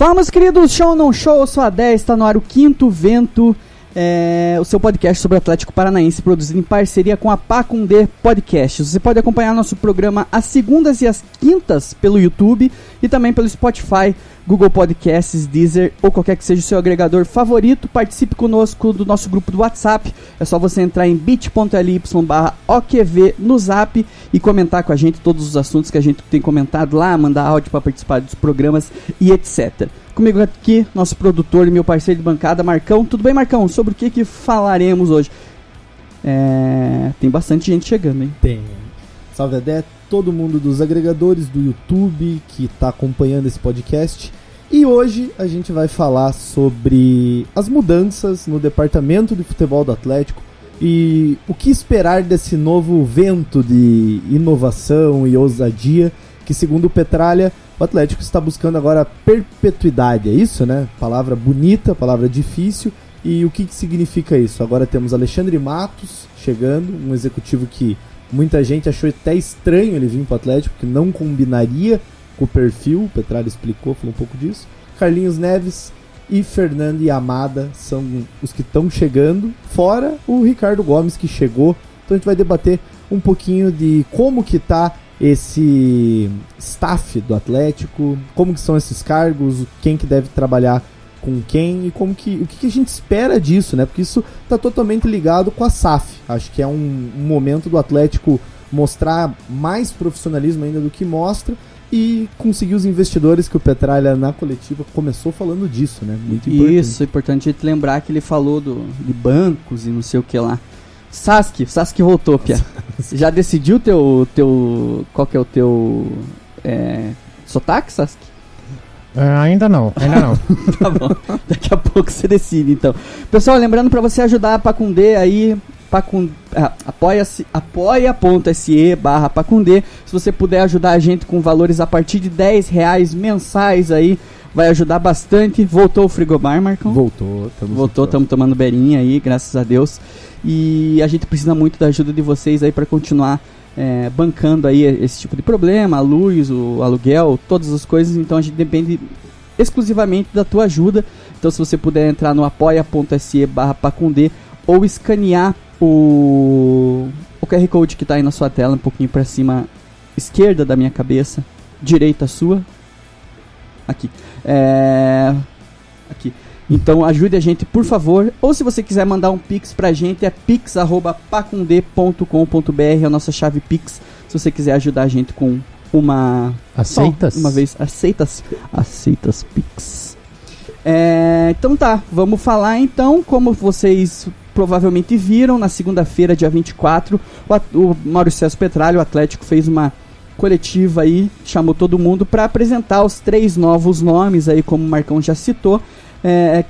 Fala, meus queridos, show ou não show, eu sou a 10, está no ar o Quinto Vento, o seu podcast sobre o Atlético Paranaense, produzido em parceria com a Pacundê Podcasts. Você pode acompanhar nosso programa às segundas e às quintas pelo YouTube e também pelo Spotify, Google Podcasts, Deezer ou qualquer que seja o seu agregador favorito. Participe conosco do nosso grupo do WhatsApp. É só você entrar em bit.ly/OQV no Zap e comentar com a gente todos os assuntos que a gente tem comentado lá, mandar áudio para participar dos programas e etc. Comigo aqui, nosso produtor e meu parceiro de bancada, Marcão. Tudo bem, Marcão? Sobre o que falaremos hoje? Tem bastante gente chegando, hein? Tem. Salve, Adé, todo mundo dos agregadores do YouTube que está acompanhando esse podcast. E hoje a gente vai falar sobre as mudanças no departamento de futebol do Atlético e o que esperar desse novo vento de inovação e ousadia que, segundo o Petralha, o Atlético está buscando agora a perpetuidade. É isso, né? Palavra bonita, palavra difícil. E o que significa isso? Agora temos Alexandre Matos chegando, um executivo que muita gente achou até estranho ele vir para o Atlético, porque não combinaria com o perfil. O Petralha explicou, falou um pouco disso. Carlinhos Neves e Fernando Yamada são os que estão chegando, fora o Ricardo Gomes que chegou. Então a gente vai debater um pouquinho de como que está esse staff do Atlético, como que são esses cargos, quem que deve trabalhar com quem e o que a gente espera disso, né? Porque isso está totalmente ligado com a SAF. Acho que é um momento do Atlético mostrar mais profissionalismo ainda do que mostra e conseguir os investidores que o Petralha na coletiva começou falando disso, né? Muito importante. Isso, é importante a gente lembrar que ele falou de bancos e não sei o que lá. Sasuke voltou, Pia. Já decidiu qual que é o teu sotaque, Sasuke? Ainda não. Tá bom, daqui a pouco você decide, então. Pessoal, lembrando para você ajudar a Pacundê aí, apoia.se/Pacundê. Se você puder ajudar a gente com valores a partir de R$10 mensais aí, vai ajudar bastante. Voltou o frigobar, Marcão? Voltou, estamos tomando beirinha aí, graças a Deus. E a gente precisa muito da ajuda de vocês aí para continuar bancando aí esse tipo de problema, a luz, o aluguel, todas as coisas. Então a gente depende exclusivamente da tua ajuda. Então se você puder entrar no apoia.se/Pacundê ou escanear o QR Code que está aí na sua tela, um pouquinho para cima, esquerda da minha cabeça, direita sua, aqui. Aqui. Então ajude a gente, por favor. Ou se você quiser mandar um pix pra gente, é pix@pacundê.com.br, é a nossa chave pix. Se você quiser ajudar a gente com uma... Aceitas? Uma vez. Aceitas pix. Então tá, vamos falar então. Como vocês provavelmente viram, na segunda-feira, dia 24, o Maurício César Petralha, o Atlético, fez uma coletiva aí, chamou todo mundo para apresentar os 3 novos nomes aí, como o Marcão já citou.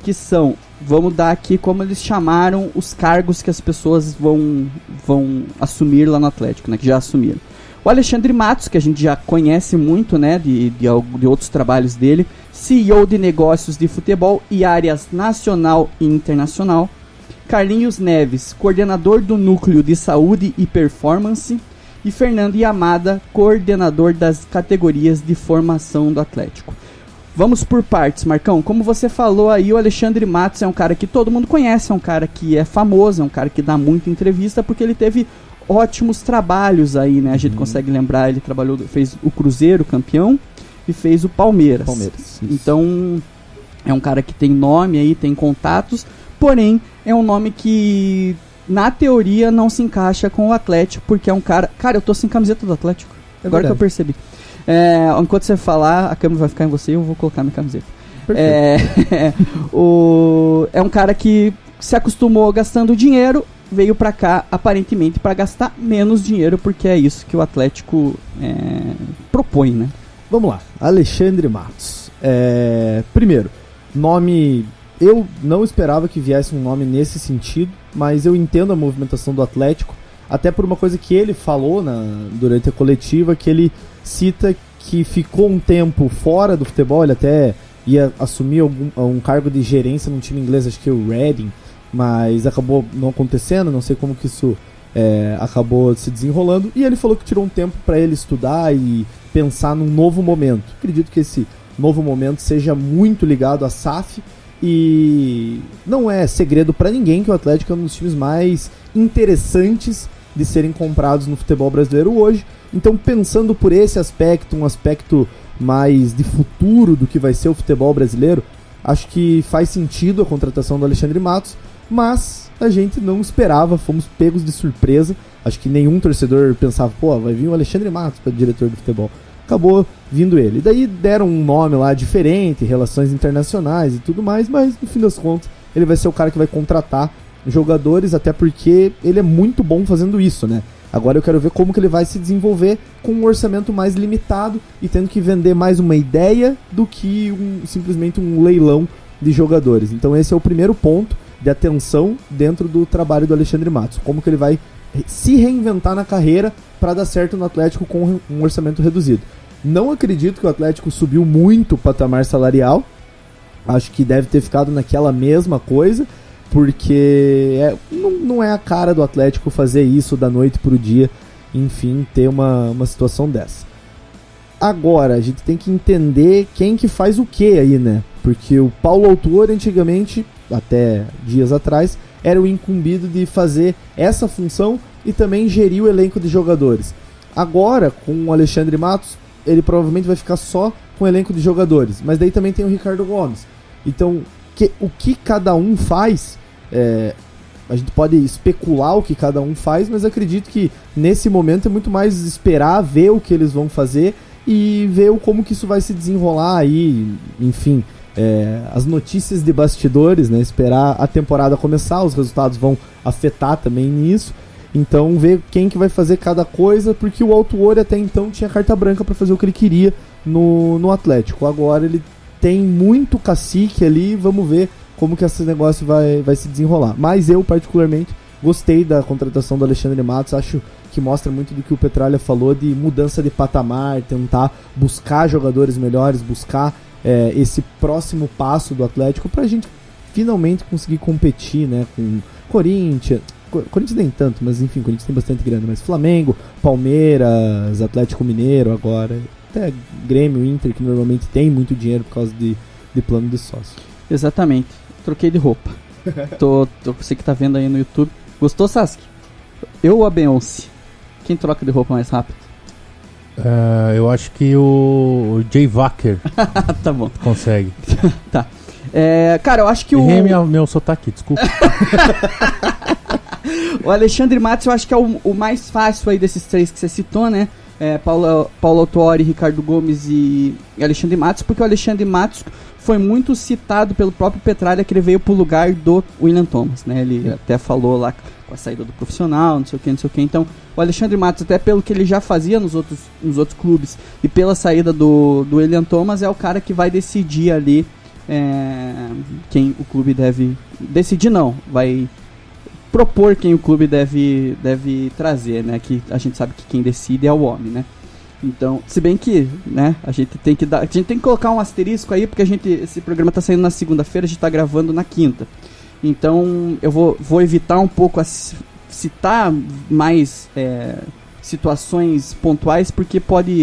Que são, vamos dar aqui como eles chamaram os cargos que as pessoas vão assumir lá no Atlético, né, que já assumiram. O Alexandre Matos, que a gente já conhece muito, né, de outros trabalhos dele, CEO de negócios de futebol e áreas nacional e internacional. Carlinhos Neves, coordenador do núcleo de saúde e performance. E Fernando Yamada, coordenador das categorias de formação do Atlético. Vamos por partes, Marcão. Como você falou aí, o Alexandre Matos é um cara que todo mundo conhece, é um cara que é famoso, é um cara que dá muita entrevista, porque ele teve ótimos trabalhos aí, né? A gente consegue lembrar, ele fez o Cruzeiro campeão e fez o Palmeiras. Então, é um cara que tem nome aí, tem contatos, porém, é um nome que, na teoria, não se encaixa com o Atlético, porque é um cara... Cara, eu tô sem camiseta do Atlético, agora que eu percebi. Enquanto você falar, a câmera vai ficar em você e eu vou colocar minha camiseta. É um cara que se acostumou gastando dinheiro, veio pra cá aparentemente pra gastar menos dinheiro, porque é isso que o Atlético propõe, né? Vamos lá, Alexandre Matos. Primeiro, nome... Eu não esperava que viesse um nome nesse sentido, mas eu entendo a movimentação do Atlético, até por uma coisa que ele falou durante a coletiva, que ele cita que ficou um tempo fora do futebol, ele até ia assumir um cargo de gerência num time inglês, acho que o Reading, mas acabou não acontecendo, não sei como que isso acabou se desenrolando, e ele falou que tirou um tempo para ele estudar e pensar num novo momento. Acredito que esse novo momento seja muito ligado à SAF. E não é segredo para ninguém que o Atlético é um dos times mais interessantes de serem comprados no futebol brasileiro hoje. Então, pensando por esse aspecto, um aspecto mais de futuro do que vai ser o futebol brasileiro, acho que faz sentido a contratação do Alexandre Matos, mas a gente não esperava, fomos pegos de surpresa. Acho que nenhum torcedor pensava, pô, vai vir o Alexandre Matos para diretor de futebol. Acabou vindo ele. E daí deram um nome lá diferente, relações internacionais e tudo mais, mas no fim das contas ele vai ser o cara que vai contratar jogadores, até porque ele é muito bom fazendo isso, né? Agora eu quero ver como que ele vai se desenvolver com um orçamento mais limitado e tendo que vender mais uma ideia do que simplesmente um leilão de jogadores. Então esse é o primeiro ponto de atenção dentro do trabalho do Alexandre Matos. Como que ele vai se reinventar na carreira para dar certo no Atlético com um orçamento reduzido. Não acredito que o Atlético subiu muito o patamar salarial. Acho que deve ter ficado naquela mesma coisa, porque não é a cara do Atlético fazer isso da noite pro dia, enfim, ter uma situação dessa. Agora, a gente tem que entender quem que faz o que aí, né? Porque o Paulo Autuori, antigamente, até dias atrás, era o incumbido de fazer essa função e também gerir o elenco de jogadores. Agora, com o Alexandre Matos, ele provavelmente vai ficar só com o elenco de jogadores. Mas daí também tem o Ricardo Gomes. Então, o que cada um faz, a gente pode especular o que cada um faz, mas acredito que nesse momento é muito mais esperar, ver o que eles vão fazer e ver como que isso vai se desenrolar aí, enfim, as notícias de bastidores, né? Esperar a temporada começar, os resultados vão afetar também nisso. Então ver quem que vai fazer cada coisa, porque o Autuori até então tinha carta branca para fazer o que ele queria no Atlético. Agora ele tem muito cacique ali, vamos ver como que esse negócio vai se desenrolar. Mas eu particularmente gostei da contratação do Alexandre Matos, acho que mostra muito do que o Petralha falou de mudança de patamar, tentar buscar jogadores melhores, buscar esse próximo passo do Atlético pra gente finalmente conseguir competir, né, com Corinthians nem tanto, mas enfim, Corinthians tem bastante grana, mas Flamengo, Palmeiras, Atlético Mineiro agora, até Grêmio, Inter, que normalmente tem muito dinheiro por causa de plano de sócio. Exatamente, troquei de roupa. Você que tá vendo aí no YouTube. Gostou, Sasuke? Eu ou a Beyoncé? Quem troca de roupa mais rápido? Eu acho que o Jay Wacker tá bom. Consegue. Tá. Cara, eu acho que Errei meu sotaque, desculpa. O Alexandre Matos eu acho que é o mais fácil aí desses três que você citou, né? Paulo Autuori, Ricardo Gomes e Alexandre Matos, porque o Alexandre Matos foi muito citado pelo próprio Petralha, que ele veio pro lugar do William Thomas, né? Ele até falou lá com a saída do profissional, não sei o que. Então, o Alexandre Matos, até pelo que ele já fazia nos outros clubes e pela saída do William Thomas, é o cara que vai decidir ali quem o clube deve... Decidir não, vai propor quem o clube deve trazer, né? Que a gente sabe que quem decide é o homem, né? Então, se bem que, né, a gente tem que colocar um asterisco aí, porque esse programa tá saindo na segunda-feira, a gente tá gravando na quinta. Então, eu vou evitar um pouco citar mais situações pontuais, porque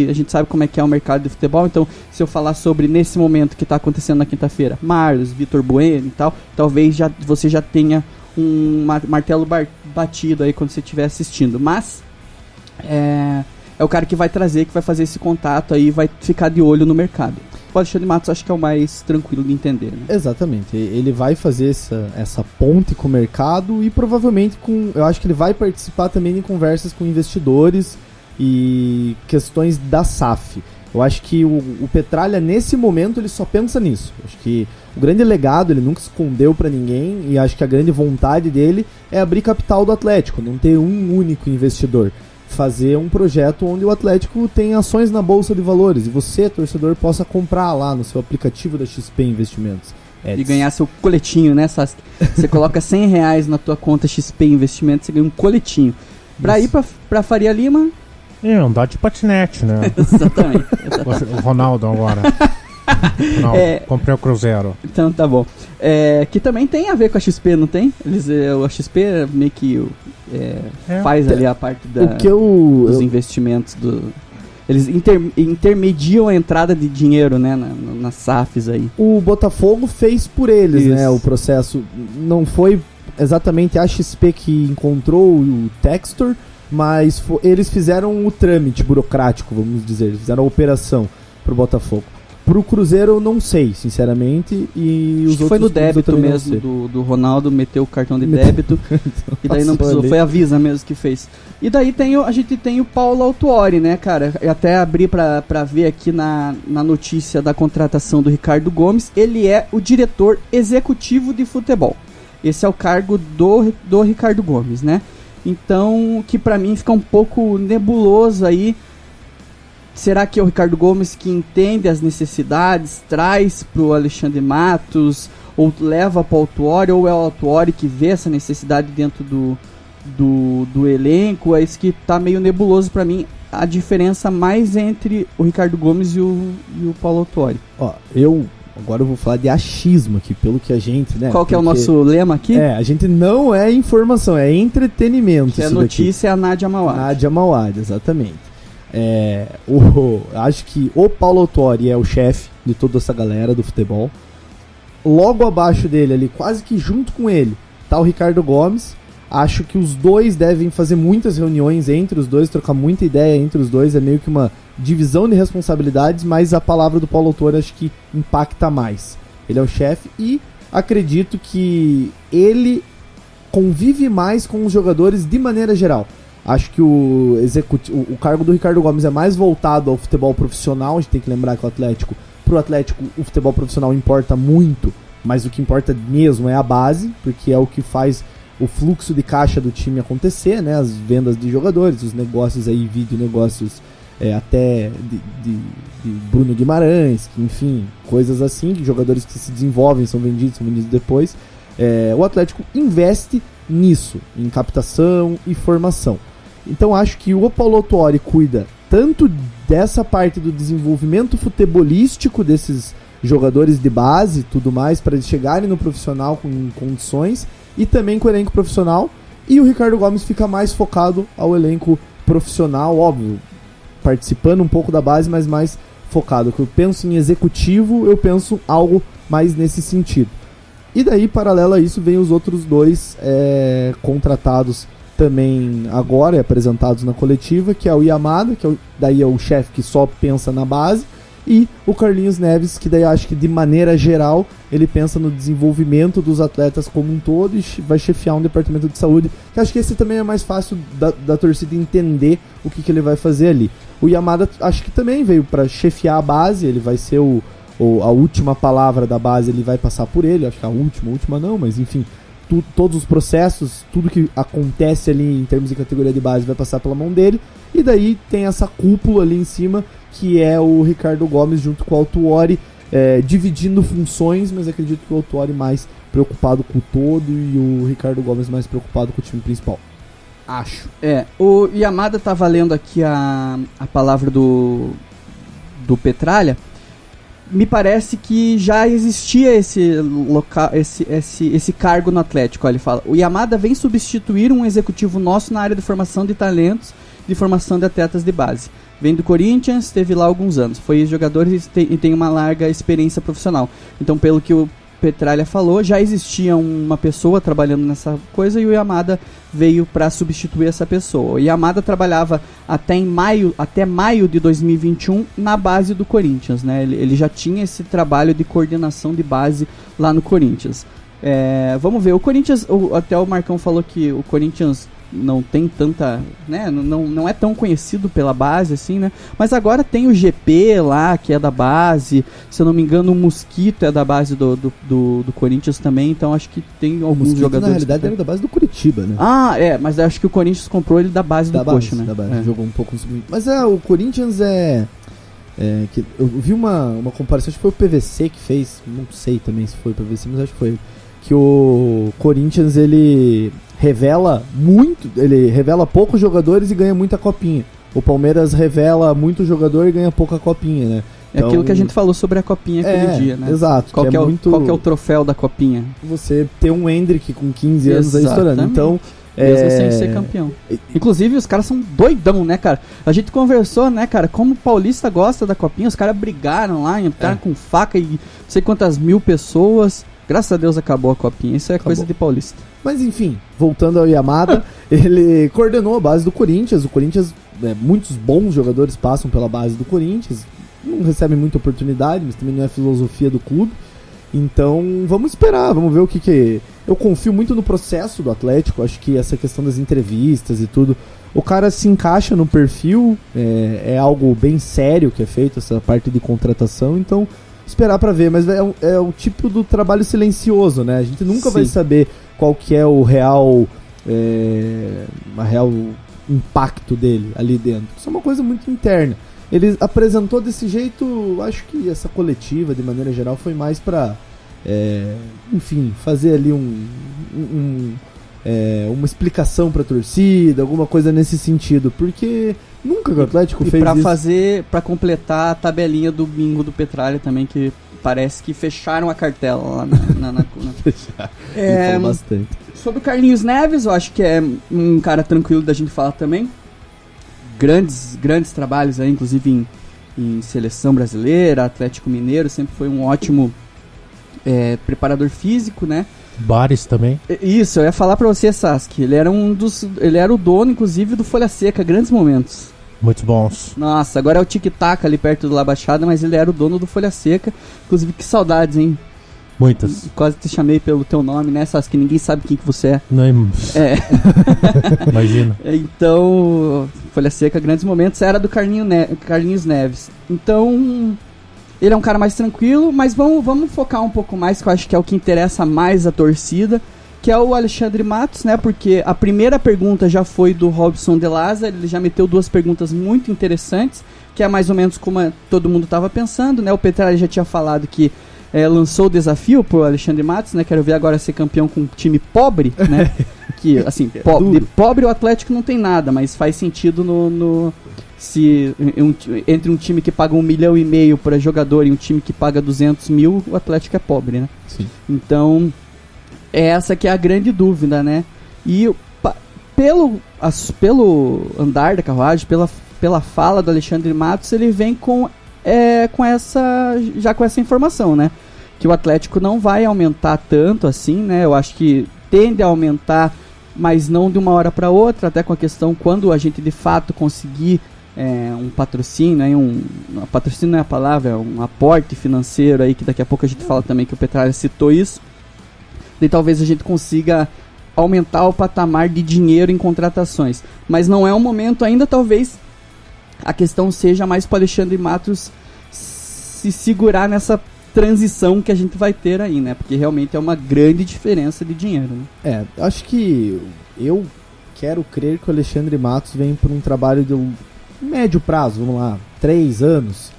a gente sabe como é que é o mercado de futebol. Então, se eu falar sobre nesse momento que tá acontecendo na quinta-feira, Marlos, Vitor Bueno e tal, talvez você já tenha um martelo batido aí quando você estiver assistindo, mas é o cara que vai trazer, que vai fazer esse contato aí, vai ficar de olho no mercado. O Alexandre Matos acho que é o mais tranquilo de entender, né? Exatamente, ele vai fazer essa ponte com o mercado e provavelmente eu acho que ele vai participar também em conversas com investidores e questões da SAF. Eu acho que o Petralha, nesse momento, ele só pensa nisso. Eu acho que o grande legado, ele nunca escondeu pra ninguém, e acho que a grande vontade dele é abrir capital do Atlético, não ter um único investidor. Fazer um projeto onde o Atlético tem ações na Bolsa de Valores, e você, torcedor, possa comprar lá no seu aplicativo da XP Investimentos. E ganhar seu coletinho, né, Sasuke? Você coloca R$100 na tua conta XP Investimentos, você ganha um coletinho. Pra ir pra Faria Lima... andar de patinete, né? Exatamente. O Ronaldo agora. Não, comprei o Cruzeiro. Então tá bom. Que também tem a ver com a XP, não tem? A XP meio que faz ali a parte dos investimentos Eles intermediam a entrada de dinheiro, né, nas SAFs aí. O Botafogo fez por eles, Isso. né, o processo. Não foi exatamente a XP que encontrou o Textor, mas eles fizeram o trâmite burocrático, vamos dizer. Eles fizeram a operação pro Botafogo. Pro Cruzeiro eu não sei, sinceramente, e os outros foi no débito mesmo do Ronaldo, meteu o cartão de débito e daí não precisou, foi a Visa mesmo que fez. E daí a gente tem o Paulo Autuori, né, cara? Eu até abri pra ver aqui na notícia da contratação do Ricardo Gomes, ele é o diretor executivo de futebol. Esse é o cargo do Ricardo Gomes, né? Então, que pra mim fica um pouco nebuloso aí. Será que é o Ricardo Gomes que entende as necessidades, traz pro Alexandre Matos, ou leva pro Autuori, ou é o Autuori que vê essa necessidade dentro do elenco? É isso que tá meio nebuloso pra mim, a diferença mais entre o Ricardo Gomes e o Paulo Autuori. Ó, agora eu vou falar de achismo aqui, pelo que a gente, né? Qual que é o nosso lema aqui? A gente não é informação, é entretenimento. Que a notícia é a Nádia Mauad. Nádia Mauad, exatamente. Acho que o Paulo Autuori é o chefe de toda essa galera do futebol. Logo abaixo dele ali, quase que junto com ele, tá o Ricardo Gomes. Acho que os dois devem fazer muitas reuniões entre os dois, trocar muita ideia entre os dois. É meio que uma divisão de responsabilidades, mas a palavra do Paulo Autuori acho que impacta mais. Ele é o chefe e acredito que ele convive mais com os jogadores de maneira geral. Acho que o cargo do Ricardo Gomes é mais voltado ao futebol profissional. A gente tem que lembrar que pro Atlético o futebol profissional importa muito, mas o que importa mesmo é a base, porque é o que faz o fluxo de caixa do time acontecer, né? As vendas de jogadores, os negócios aí, vídeo negócios até de Bruno Guimarães, enfim, coisas assim, jogadores que se desenvolvem, são vendidos depois. O Atlético investe nisso, em captação e formação. Então acho que o Paulo Autuori cuida tanto dessa parte do desenvolvimento futebolístico desses jogadores de base e tudo mais, para eles chegarem no profissional com condições, e também com o elenco profissional, e o Ricardo Gomes fica mais focado ao elenco profissional, óbvio, participando um pouco da base, mas mais focado. Quando eu penso em executivo, eu penso algo mais nesse sentido. E daí, paralelo a isso, vem os outros dois contratados também agora, apresentados na coletiva, que é o Yamada, que daí é o chefe que só pensa na base, e o Carlinhos Neves, que daí acho que de maneira geral ele pensa no desenvolvimento dos atletas como um todo e vai chefiar um departamento de saúde, que acho que esse também é mais fácil da torcida entender o que ele vai fazer ali. O Yamada acho que também veio para chefiar a base, ele vai ser a última palavra da base, ele vai passar por ele, acho que a última não, mas enfim, todos os processos, tudo que acontece ali em termos de categoria de base vai passar pela mão dele, e daí tem essa cúpula ali em cima, que é o Ricardo Gomes junto com o Autuori, dividindo funções, mas acredito que o Autuori mais preocupado com o todo e o Ricardo Gomes mais preocupado com o time principal. Acho. O Yamada tá valendo aqui a palavra do Petralha. Me parece que já existia esse cargo no Atlético. Ele fala: o Yamada vem substituir um executivo nosso na área de formação de talentos, de formação de atletas de base. Vem do Corinthians, esteve lá há alguns anos. Foi jogador e tem uma larga experiência profissional. Então, pelo que o Petralha falou, já existia uma pessoa trabalhando nessa coisa e o Yamada veio para substituir essa pessoa. O Yamada trabalhava até maio de 2021 na base do Corinthians, né? Ele já tinha esse trabalho de coordenação de base lá no Corinthians. Vamos ver, o Corinthians, até o Marcão falou que o Corinthians não tem tanta, né, não é tão conhecido pela base assim, né, mas agora tem o GP lá, que é da base, se eu não me engano o Mosquito é da base do Corinthians também, então acho que tem alguns Mosquito, jogadores... na realidade era da base do Curitiba, né? Mas acho que o Corinthians comprou ele da base do Coxa, né? Da base, jogou um pouco... Mas o Corinthians que eu vi uma comparação, acho que foi o PVC que fez, não sei também se foi o PVC, mas acho que foi, que o Corinthians, ele revela poucos jogadores e ganha muita copinha. O Palmeiras revela muito jogador e ganha pouca copinha, né? Então, aquilo que a gente falou sobre a copinha aquele dia, né? Exato. Qual que é o troféu da copinha? Você ter um Endrick com 15 anos aí estourando. Então, Mesmo sem ser campeão. Inclusive, os caras são doidão, né, cara? A gente conversou, né, cara, como o paulista gosta da Copinha, os caras brigaram lá, entraram com faca e não sei quantas mil pessoas. Graças a Deus acabou a Copinha, isso é coisa de paulista. Mas enfim, voltando ao Yamada, ele coordenou a base do Corinthians. O Corinthians, muitos bons jogadores passam pela base do Corinthians, não recebem muita oportunidade, mas também não é a filosofia do clube. Então, vamos esperar, vamos ver o que... Eu confio muito no processo do Atlético, acho que essa questão das entrevistas e tudo, o cara se encaixa no perfil, é algo bem sério que é feito, essa parte de contratação, então esperar pra ver, mas é o tipo do trabalho silencioso, né? A gente nunca vai saber qual que é o real impacto dele ali dentro. Isso é uma coisa muito interna. Ele apresentou desse jeito, acho que essa coletiva, de maneira geral, foi mais pra, enfim, fazer ali uma explicação pra torcida, alguma coisa nesse sentido, porque nunca que o Atlético fez isso. Pra completar a tabelinha do bingo do Petralha também, que parece que fecharam a cartela lá na Fecharam, bastante. Sobre o Carlinhos Neves, eu acho que é um cara tranquilo da gente falar também. Grandes trabalhos aí, inclusive em seleção brasileira, Atlético Mineiro, sempre foi um ótimo preparador físico, né? Bares também. Isso, eu ia falar pra você, Sasuke, ele era o dono, inclusive, do Folha Seca, grandes momentos. Muito bons. Nossa, agora é o tic-tac ali perto do La Baixada, mas ele era o dono do Folha Seca, inclusive que saudades, hein? Muitas. Quase te chamei pelo teu nome, né, Sasuke? Ninguém sabe quem que você é. Não, Imagina. Então, Folha Seca, grandes momentos, era do Carlinhos Neves. Então, ele é um cara mais tranquilo, mas vamos focar um pouco mais, que eu acho que é o que interessa mais a torcida, que é o Alexandre Matos, né? Porque a primeira pergunta já foi do Robson de Lázaro, ele já meteu 2 perguntas muito interessantes, que é mais ou menos como todo mundo estava pensando, né? O Petralha já tinha falado que lançou o desafio pro Alexandre Matos, né? Quero ver agora ser campeão com um time pobre, né? Que, assim, de pobre o Atlético não tem nada, mas faz sentido entre um time que paga 1,5 milhão para jogador e um time que paga 200 mil, o Atlético é pobre, né? Sim. Então, essa que é a grande dúvida, né? E pelo andar da carruagem, pela fala do Alexandre Matos, ele vem com essa informação, né? Que o Atlético não vai aumentar tanto assim, né? Eu acho que tende a aumentar, mas não de uma hora para outra, até com a questão quando a gente de fato conseguir um patrocínio, patrocínio não é a palavra, um aporte financeiro aí, que daqui a pouco a gente fala também, que o Petralha citou isso, daí talvez a gente consiga aumentar o patamar de dinheiro em contratações, mas não é o momento ainda, talvez a questão seja mais para Alexandre Matos se segurar nessa transição que a gente vai ter aí, né? Porque realmente é uma grande diferença de dinheiro, né? Acho que eu quero crer que o Alexandre Matos vem por um trabalho de médio prazo, vamos lá, 3 anos,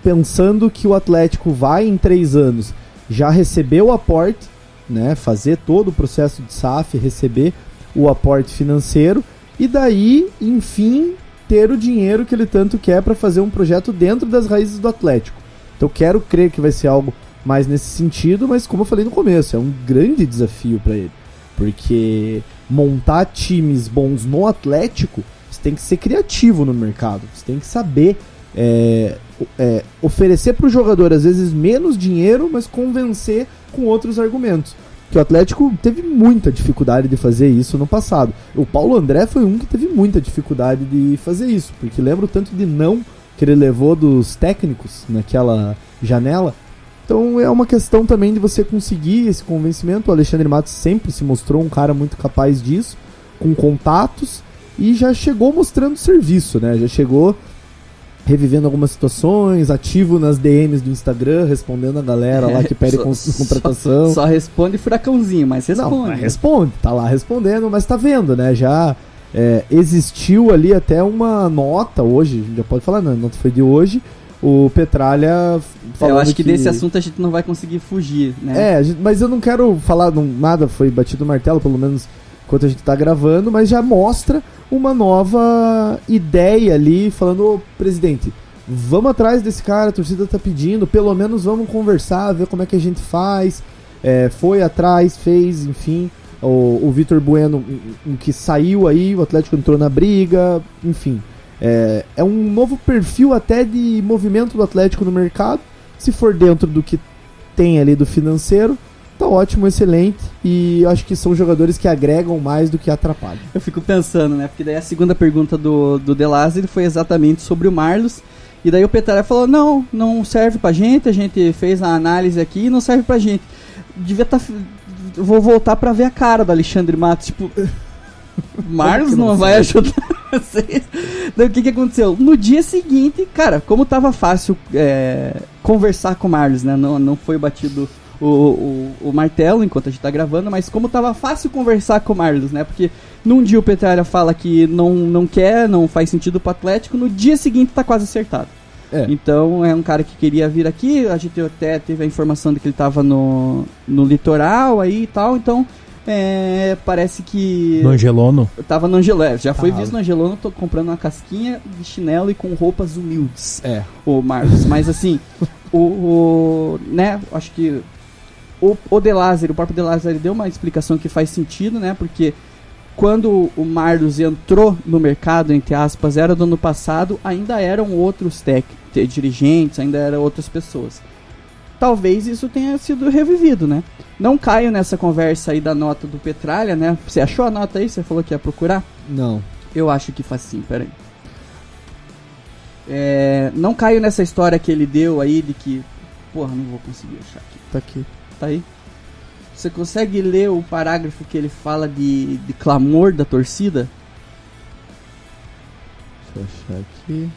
pensando que o Atlético vai em 3 anos já receber o aporte, né? Fazer todo o processo de SAF, receber o aporte financeiro e daí, enfim, ter o dinheiro que ele tanto quer para fazer um projeto dentro das raízes do Atlético. Então eu quero crer que vai ser algo mais nesse sentido, mas como eu falei no começo, é um grande desafio para ele, porque montar times bons no Atlético, você tem que ser criativo no mercado, você tem que saber oferecer para o jogador às vezes menos dinheiro, mas convencer com outros argumentos. Que o Atlético teve muita dificuldade de fazer isso no passado. O Paulo André foi um que teve muita dificuldade de fazer isso, porque lembra o tanto de não que ele levou dos técnicos naquela janela. Então é uma questão também de você conseguir esse convencimento. O Alexandre Matos sempre se mostrou um cara muito capaz disso, com contatos, e já chegou mostrando serviço, né? Já chegou revivendo algumas situações, ativo nas DMs do Instagram, respondendo a galera lá que pede contratação. Só responde furacãozinho, mas responde. Não, mas responde, tá lá respondendo, mas tá vendo, né? Já existiu ali até uma nota hoje, a gente já pode falar, né? A nota foi de hoje, o Petralha falando eu acho que desse assunto a gente não vai conseguir fugir, né? Mas eu não quero falar, nada foi batido o martelo, pelo menos enquanto a gente tá gravando, mas já mostra uma nova ideia ali, falando, presidente, vamos atrás desse cara, a torcida tá pedindo, pelo menos vamos conversar, ver como é que a gente faz, foi atrás, fez, enfim, o Vitor Bueno, que saiu aí, o Atlético entrou na briga, enfim. É um novo perfil até de movimento do Atlético no mercado. Se for dentro do que tem ali do financeiro, tá ótimo, excelente. E acho que são jogadores que agregam mais do que atrapalham. Eu fico pensando, né? Porque daí a segunda pergunta do De Lázari foi exatamente sobre o Marlos. E daí o Petralha falou, não serve pra gente, a gente fez a análise aqui e não serve pra gente. Devia estar... Vou voltar pra ver a cara do Alexandre Matos, tipo... Marlos não vai ajudar vocês. Daí o que aconteceu? No dia seguinte, cara, como tava fácil conversar com o Marlos, né? Não foi batido o martelo enquanto a gente tá gravando, mas como tava fácil conversar com o Marlos, né? Porque num dia o Petralha fala que não quer, não faz sentido pro Atlético, no dia seguinte tá quase acertado. Então é um cara que queria vir aqui, a gente até teve a informação de que ele tava no litoral aí e tal, então parece que... No Angelono? Tava no Angelono, já foi visto no Angelono, tô comprando uma casquinha de chinelo e com roupas humildes. O Marcos, mas assim, né, acho que o De Lázari, o próprio De Lázari deu uma explicação que faz sentido, né, porque quando o Marlos entrou no mercado, entre aspas, era do ano passado, ainda eram outros dirigentes, ainda eram outras pessoas. Talvez isso tenha sido revivido, né? Não caio nessa conversa aí da nota do Petralha, né? Você achou a nota aí? Você falou que ia procurar? Não. Eu acho que faz sim, peraí. Não caio nessa história que ele deu aí de que... Porra, não vou conseguir achar aqui. Tá aqui. Tá aí? Você consegue ler o parágrafo que ele fala de clamor da torcida? Deixa eu achar aqui.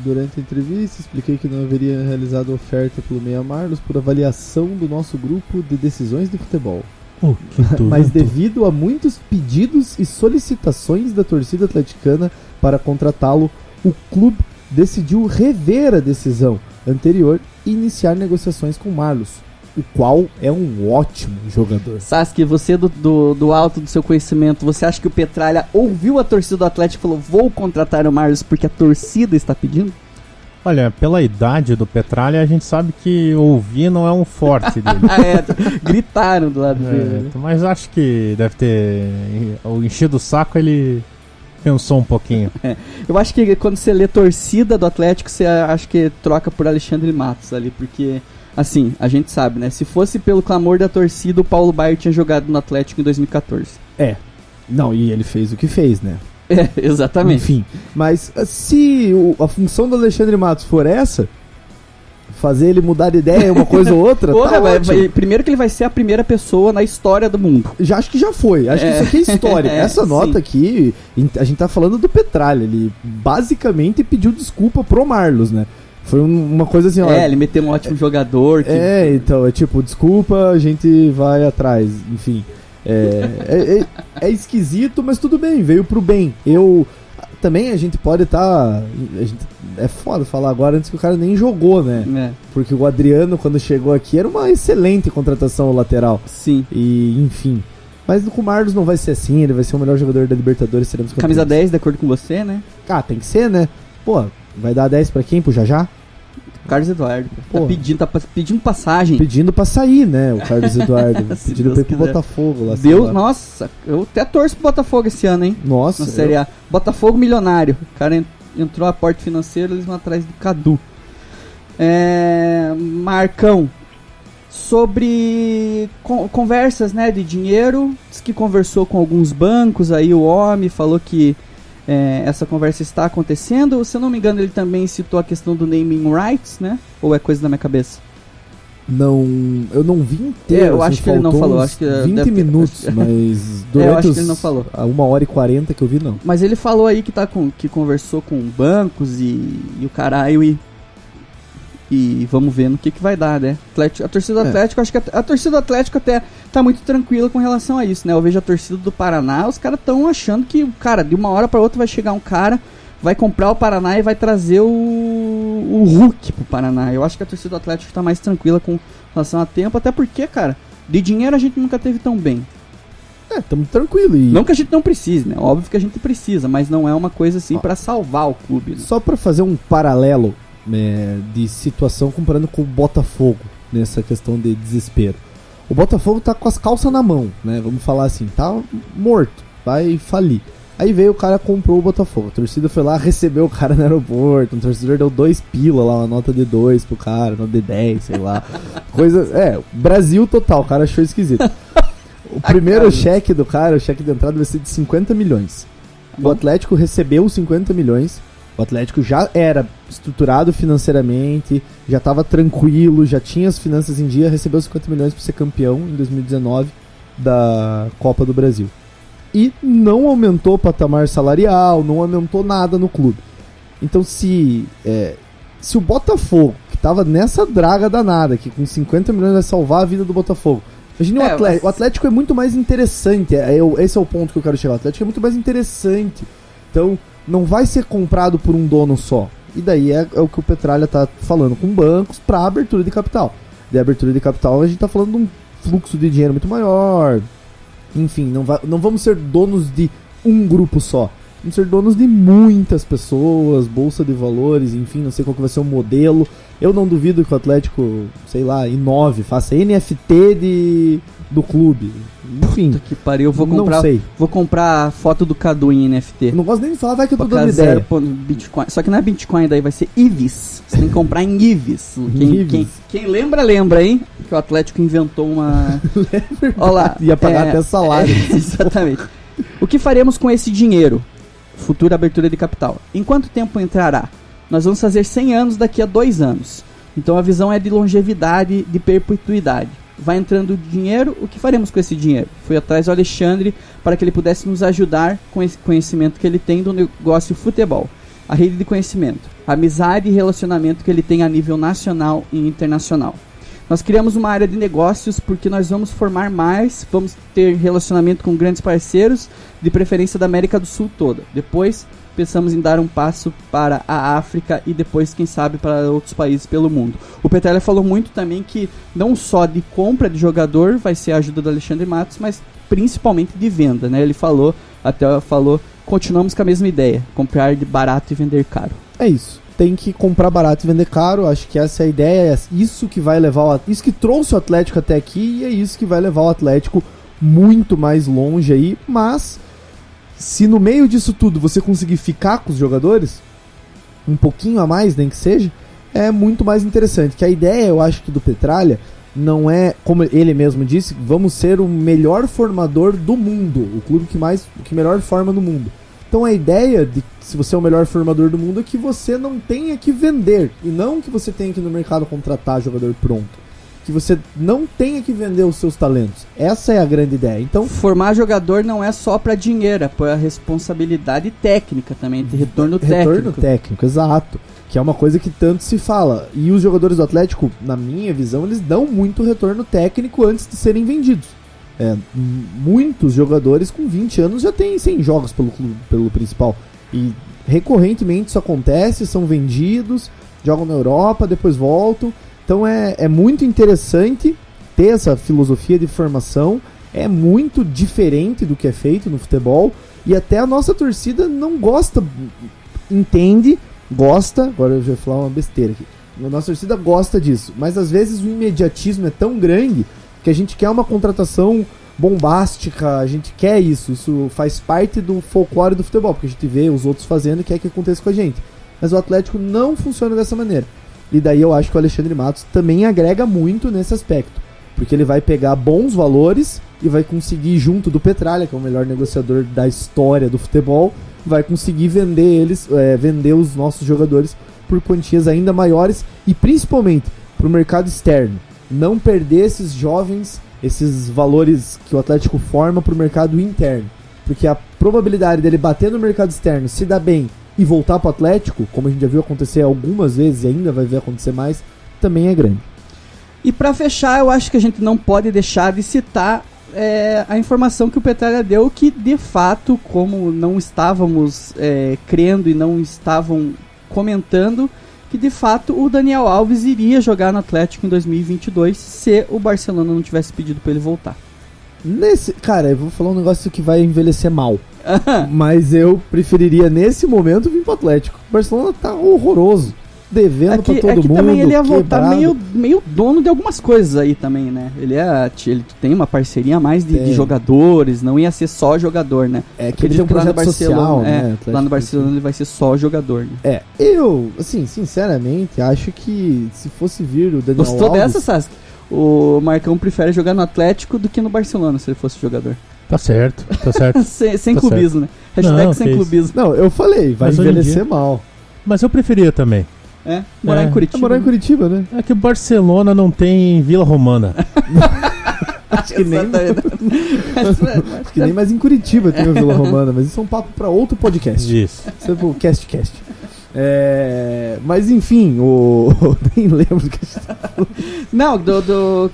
Durante a entrevista, expliquei que não haveria realizado oferta pelo Meia Marlos por avaliação do nosso grupo de decisões de futebol. Mas devido a muitos pedidos e solicitações da torcida atleticana para contratá-lo, o clube decidiu rever a decisão anterior e iniciar negociações com Marlos, o qual é um ótimo jogador. Sasuke, você do alto do seu conhecimento, você acha que o Petralha ouviu a torcida do Atlético e falou, vou contratar o Marlos porque a torcida está pedindo? Olha, pela idade do Petralha, a gente sabe que ouvir não é um forte dele. Gritaram do lado dele. Mas acho que deve ter enchido o saco, ele pensou um pouquinho. Eu acho que quando você lê torcida do Atlético, você acha que troca por Alexandre Matos ali, porque... Assim, a gente sabe, né? Se fosse pelo clamor da torcida, o Paulo Baier tinha jogado no Atlético em 2014. Não, e ele fez o que fez, né? Exatamente. Enfim, mas se a função do Alexandre Matos for essa, fazer ele mudar de ideia uma coisa ou outra, tá ótimo. Primeiro que ele vai ser a primeira pessoa na história do mundo. Acho que já foi. Acho que isso aqui é história. Essa nota aqui, a gente tá falando do Petralha. Ele basicamente pediu desculpa pro Marlos, né? Foi uma coisa assim, ó. Ele meteu um ótimo jogador. Então, tipo, desculpa, a gente vai atrás, enfim. É esquisito, mas tudo bem, veio pro bem. Também a gente pode estar... é foda falar agora antes que o cara nem jogou, né? Porque o Adriano, quando chegou aqui, era uma excelente contratação lateral. Sim. E, enfim... Mas com o Marlos não vai ser assim, ele vai ser o melhor jogador da Libertadores, seremos campeões. Camisa 10, de acordo com você, né? Tem que ser, né? Pô, vai dar 10 pra quem? Pro Jajá? Carlos Eduardo. Tá pedindo passagem. Pedindo pra sair, né? O Carlos Eduardo. Pedindo pra ir pro Botafogo lá. Nossa, eu até torço pro Botafogo esse ano, hein? Nossa. Na Série A. Botafogo milionário. O cara entrou a porta financeira, eles vão atrás do Cadu. Marcão. Sobre conversas, né, de dinheiro. Diz que conversou com alguns bancos aí, o homem falou que essa conversa está acontecendo. Se eu não me engano, ele também citou a questão do naming rights, né? Ou é coisa da minha cabeça? Não, eu não vi inteiro. Eu acho que ele não falou. Acho que 20 minutos, mas durante eu acho que ele não falou. A 1h40 que eu vi, não. Mas ele falou aí que conversou com bancos e o caralho e vamos ver no que vai dar, né? A torcida do Atlético, acho que a torcida do Atlético até tá muito tranquila com relação a isso, né? Eu vejo a torcida do Paraná, os caras estão achando que, cara, de uma hora pra outra vai chegar um cara, vai comprar o Paraná e vai trazer o Hulk pro Paraná. Eu acho que a torcida do Atlético tá mais tranquila com relação a tempo, até porque, cara, de dinheiro a gente nunca teve tão bem. Tamo tranquilo. Não que a gente não precise, né? Óbvio que a gente precisa, mas não é uma coisa assim pra salvar o clube, né? Só pra fazer um paralelo de situação comparando com o Botafogo nessa questão de desespero. O Botafogo tá com as calças na mão, né? Vamos falar assim, tá morto, vai falir. Aí veio o cara, comprou o Botafogo. A torcida foi lá, recebeu o cara no aeroporto. O torcedor deu 2 pila lá, uma nota de 2 pro cara, nota de 10, sei lá. Coisa. Brasil total, o cara achou esquisito. O primeiro cheque do cara, o cheque de entrada vai ser de 50 milhões. O Atlético recebeu os 50 milhões. O Atlético já era estruturado financeiramente, já estava tranquilo, já tinha as finanças em dia, recebeu 50 milhões para ser campeão em 2019 da Copa do Brasil. E não aumentou o patamar salarial, não aumentou nada no clube. Então se o Botafogo, que estava nessa draga danada, que com 50 milhões vai salvar a vida do Botafogo, imagine o Atlético é muito mais interessante, esse é o ponto que eu quero chegar, o Atlético é muito mais interessante. Então não vai ser comprado por um dono só. E daí é o que o Petralha tá falando com bancos para abertura de capital. De abertura de capital a gente tá falando de um fluxo de dinheiro muito maior. Enfim, não vamos ser donos de um grupo só. Vamos ser donos de muitas pessoas, bolsa de valores, enfim, não sei qual que vai ser o modelo. Eu não duvido que o Atlético, sei lá, inove, faça NFT do clube. Enfim. Puta que pariu, vou comprar a foto do Cadu em NFT. Não gosto nem de falar, vai que eu tô dando ideia. Bitcoin. Só que não é Bitcoin, daí vai ser IVs. Você tem que comprar em IVs. Quem lembra, hein? Que o Atlético inventou uma... Olha lá. Ia pagar até salário. Exatamente. O que faremos com esse dinheiro? Futura abertura de capital. Em quanto tempo entrará? Nós vamos fazer 100 anos daqui a 2 anos. Então a visão é de longevidade, de perpetuidade. Vai entrando dinheiro, o que faremos com esse dinheiro? Fui atrás do Alexandre para que ele pudesse nos ajudar com esse conhecimento que ele tem do negócio futebol. A rede de conhecimento, a amizade e relacionamento que ele tem a nível nacional e internacional. Nós criamos uma área de negócios porque nós vamos formar mais, vamos ter relacionamento com grandes parceiros, de preferência da América do Sul toda. Depois, pensamos em dar um passo para a África e depois, quem sabe, para outros países pelo mundo. O Petralha falou muito também que não só de compra de jogador vai ser a ajuda do Alexandre Matos, mas principalmente de venda, né? Ele falou, continuamos com a mesma ideia, comprar de barato e vender caro. É isso. Tem que comprar barato e vender caro, acho que essa é a ideia, é isso que vai levar isso que trouxe o Atlético até aqui e é isso que vai levar o Atlético muito mais longe aí, mas se no meio disso tudo você conseguir ficar com os jogadores, um pouquinho a mais, nem que seja, é muito mais interessante, que a ideia, eu acho que do Petralha, não é, como ele mesmo disse, vamos ser o melhor formador do mundo, o clube que melhor forma no mundo. Então a ideia de que se você é o melhor formador do mundo é que você não tenha que vender e não que você tenha que ir no mercado contratar jogador pronto. Que você não tenha que vender os seus talentos. Essa é a grande ideia. Então, formar jogador não é só para dinheiro, é para responsabilidade técnica também, de retorno técnico. Retorno técnico, exato. Que é uma coisa que tanto se fala. E os jogadores do Atlético, na minha visão, eles dão muito retorno técnico antes de serem vendidos. Muitos jogadores com 20 anos já têm 100 jogos pelo clube, pelo principal. E recorrentemente isso acontece, são vendidos, jogam na Europa, depois voltam. Então é muito interessante ter essa filosofia de formação. É muito diferente do que é feito no futebol. E até a nossa torcida não gosta, gosta. Agora eu já vou falar uma besteira aqui. A nossa torcida gosta disso. Mas às vezes o imediatismo é tão grande que a gente quer uma contratação bombástica, a gente quer isso faz parte do folclore do futebol, porque a gente vê os outros fazendo e quer que aconteça com a gente. Mas o Atlético não funciona dessa maneira. E daí eu acho que o Alexandre Matos também agrega muito nesse aspecto, porque ele vai pegar bons valores e vai conseguir, junto do Petralha, que é o melhor negociador da história do futebol, vai conseguir vender os nossos jogadores por quantias ainda maiores e principalmente para o mercado externo. Não perder esses jovens, esses valores que o Atlético forma para o mercado interno. Porque a probabilidade dele bater no mercado externo, se dar bem e voltar para o Atlético, como a gente já viu acontecer algumas vezes e ainda vai ver acontecer mais, também é grande. E para fechar, eu acho que a gente não pode deixar de citar a informação que o Petralha deu, que de fato, como não estávamos crendo e não estavam comentando, que de fato o Daniel Alves iria jogar no Atlético em 2022 se o Barcelona não tivesse pedido para ele voltar. Cara, eu vou falar um negócio que vai envelhecer mal. Mas eu preferiria nesse momento vir pro Atlético. O Barcelona tá horroroso. devendo pra todo mundo. Também ele ia voltar quebrado. meio dono de algumas coisas aí também, né? Ele tem uma parceria a mais de jogadores, não ia ser só jogador, né? É que ele tem um projeto social, né? Lá no Barcelona ele vai ser só jogador, né? Eu, assim, sinceramente, acho que se fosse vir o Daniel Gostou Alves... dessa, Sasuke? O Marcão prefere jogar no Atlético do que no Barcelona, se ele fosse jogador. Tá certo. sem Tá clubismo, né? Hashtag Não, sem clubismo. Não, eu falei, vai Mas hoje em envelhecer dia- mal. Mas eu preferia também. Morar em Curitiba. Morar em Curitiba, né? É que o Barcelona não tem Vila Romana. Acho que nem... Exatamente. Acho que nem mais em Curitiba tem o Vila Romana, mas isso é um papo pra outro podcast. Isso. Isso é pro cast. Mas enfim, nem lembro do que a gente tá falando. Não,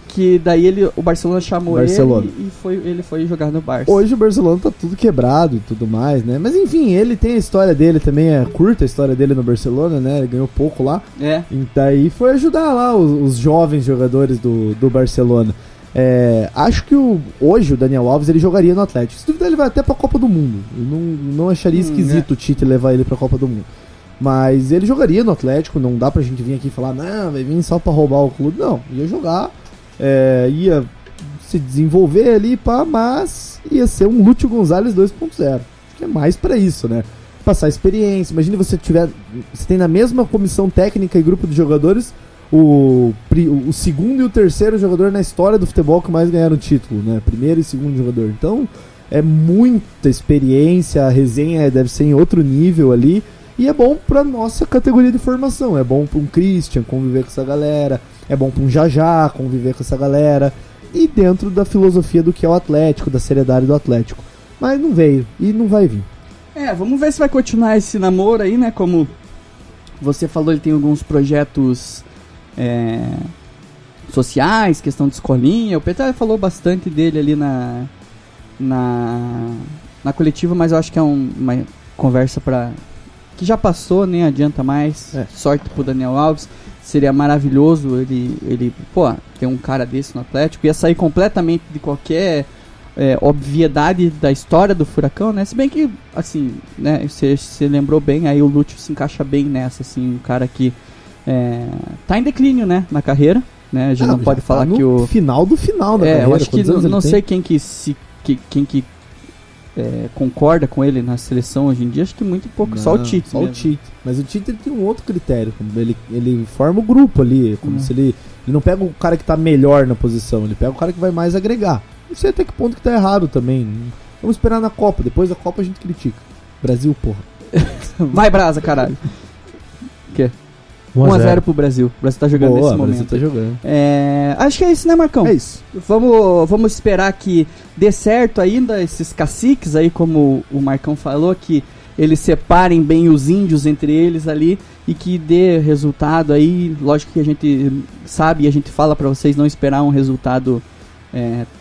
que daí o Barcelona chamou Barcelona. ele e ele foi jogar no Barça. Hoje o Barcelona tá tudo quebrado e tudo mais, né? Mas enfim, ele tem a história dele também, é curta a história dele no Barcelona, né? Ele ganhou pouco lá. E daí foi ajudar lá os jovens jogadores do Barcelona. Acho que hoje o Daniel Alves ele jogaria no Atlético. Se duvidar, ele vai até pra Copa do Mundo. Eu não acharia esquisito o Tite levar ele pra Copa do Mundo. Mas ele jogaria no Atlético, não dá pra gente vir aqui e falar, não, vai vir só pra roubar o clube. Não, ia jogar, ia se desenvolver ali, mas ia ser um Lúcio Gonzalez 2.0. Acho que é mais pra isso, né? Passar experiência. Imagine você tem na mesma comissão técnica e grupo de jogadores o segundo e o terceiro jogador na história do futebol que mais ganharam título, né? Primeiro e segundo jogador. Então, é muita experiência, a resenha deve ser em outro nível ali. E é bom pra nossa categoria de formação. É bom pra um Christian conviver com essa galera. É bom pra um Jajá conviver com essa galera. E dentro da filosofia do que é o Atlético, da seriedade do Atlético. Mas não veio. E não vai vir. Vamos ver se vai continuar esse namoro aí, né? Como você falou, ele tem alguns projetos sociais, questão de escolinha. O Peter falou bastante dele ali na coletiva, mas eu acho que é uma conversa que já passou, nem adianta mais. Sorte pro Daniel Alves. Seria maravilhoso ele ter um cara desse no Atlético. Ia sair completamente de qualquer obviedade da história do Furacão, né? Se bem que, assim, né, você lembrou bem, aí o Lúcio se encaixa bem nessa, assim, um cara que tá em declínio, né, na carreira, né? A gente não pode falar no que o final do final da carreira. Eu acho que não sei quem que concorda com ele na seleção hoje em dia, acho que muito pouco, só o Tite. Só o Tite. Mas o Tite ele tem um outro critério, ele forma o grupo ali, como se ele não pega o cara que tá melhor na posição, ele pega o cara que vai mais agregar. Não sei até que ponto que tá errado também. Vamos esperar na Copa, depois da Copa a gente critica. Brasil, porra. Vai, Brasa, caralho. O quê? 1-0 pro Brasil. O Brasil tá jogando nesse momento. O Brasil tá jogando. Acho que é isso, né, Marcão? É isso. Vamos esperar que dê certo ainda esses caciques aí, como o Marcão falou, que eles separem bem os índios entre eles ali e que dê resultado aí. Lógico que a gente sabe e a gente fala pra vocês não esperar um resultado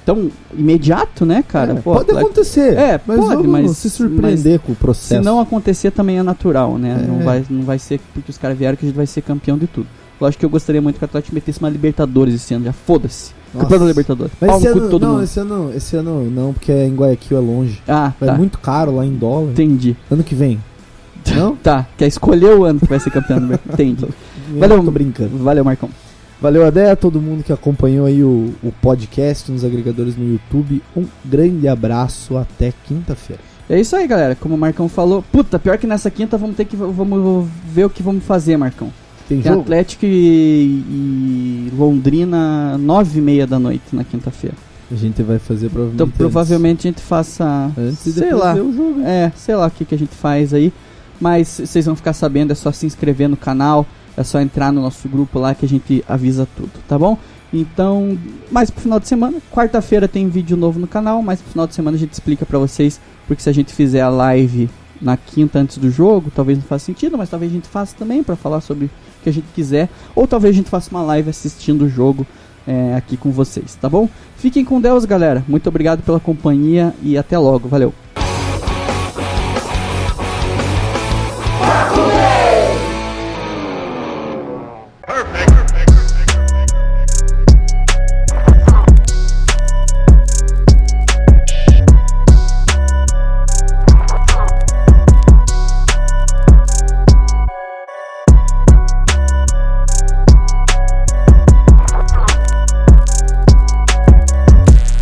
tão imediato, né, cara? Pode acontecer. Mas vamos se surpreender com o processo. Se não acontecer também é natural, né? Não vai ser porque os caras vieram que a gente vai ser campeão de tudo. Lógico que eu gostaria muito que o Atlético metesse uma Libertadores esse ano, já foda-se. Campeão da Libertadores. Mas esse ano não, porque em Guayaquil é longe. Vai muito caro lá em dólar. Entendi. Ano que vem. Não? Tá, quer escolher o ano que vai ser campeão da Libertadores. Entendi. Valeu, tô brincando. Valeu, Marcão. Valeu, Adé, a todo mundo que acompanhou aí o podcast nos agregadores no YouTube. Um grande abraço, até quinta-feira. É isso aí, galera. Como o Marcão falou, pior que nessa quinta vamos ver o que vamos fazer, Marcão. Tem jogo? Atlético e Londrina, 9h30 da noite na quinta-feira. A gente vai fazer provavelmente. Então provavelmente a gente faça. Antes e sei depois lá. ver o jogo. Sei lá o que a gente faz aí. Mas vocês vão ficar sabendo, é só se inscrever no canal. É só entrar no nosso grupo lá que a gente avisa tudo, tá bom? Então, mais pro final de semana, quarta-feira tem vídeo novo no canal, mas pro final de semana a gente explica pra vocês, porque se a gente fizer a live na quinta antes do jogo, talvez não faça sentido, mas talvez a gente faça também pra falar sobre o que a gente quiser, ou talvez a gente faça uma live assistindo o jogo aqui com vocês, tá bom? Fiquem com Deus, galera. Muito obrigado pela companhia e até logo. Valeu!